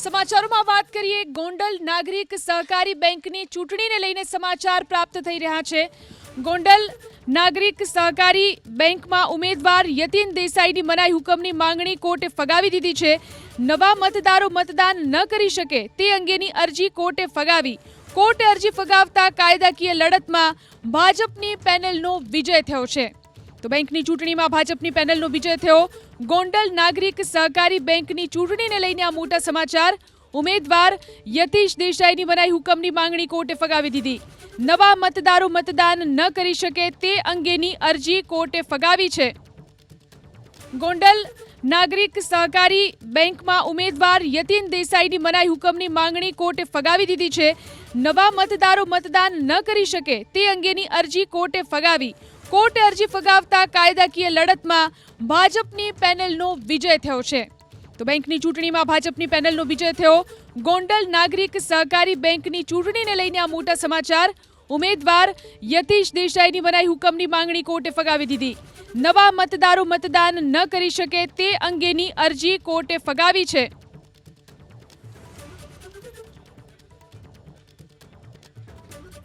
સમાચારોમાં વાત કરીએ ગોંડલ નાગરિક સહકારી બેંકની ચૂંટણીને લઈને સમાચાર પ્રાપ્ત થઈ રહ્યા છે। ગોંડલ નાગરિક સહકારી બેંકમાં ઉમેદવાર યતીન દેસાઈની મનાઈ હુકમની માંગણી કોર્ટે ફગાવી દીધી છે। નવા મતદારો મતદાન ન કરી શકે તે અંગેની અરજી કોર્ટે ફગાવી। કોર્ટે અરજી ફગાવતા કાયદાકીય લડતમાં ભાજપની પેનલનો વિજય થયો છે। તો બેંકની ચૂંટણીમાં ભાજપની પેનલનો વિજય થયો। ગોંડલ નાગરિક સહકારી બેંકની ચૂંટણીને લઈને આ મોટા સમાચાર। ઉમેદવાર યતીશ દેસાઈની મનાઈ હુકમની માંગણી કોર્ટે ફગાવી દીધી। નવા મતદારો મતદાન ન કરી શકે તે અંગેની અરજી કોર્ટે ફગાવી છે। ગોંડલ નાગરિક સહકારી બેંકમાં ઉમેદવાર યતીન દેસાઈની મનાઈ હુકમની માંગણી કોર્ટે ફગાવી દીધી છે। નવા મતદારો મતદાન ન કરી શકે તે અંગેની અરજી કોર્ટે ફગાવી। કોર્ટે અરજી ફગાવતા કાયદાકીય લડતમાં ભાજપની પેનલનો વિજય થયો છે। તો બેંકની ચૂંટણીમાં ભાજપની પેનલનો વિજય થયો। ગોંડલ નાગરિક સહકારી બેંકની ચૂંટણીને લઈને આ મોટા સમાચાર। ઉમેદવાર યતીશ દેસાઈની મનાઈ હુકમની માંગણી કોર્ટે ફગાવી દીધી। નવા મતદારો મતદાન ન કરી શકે તે અંગેની અરજી કોર્ટે ફગાવી છે।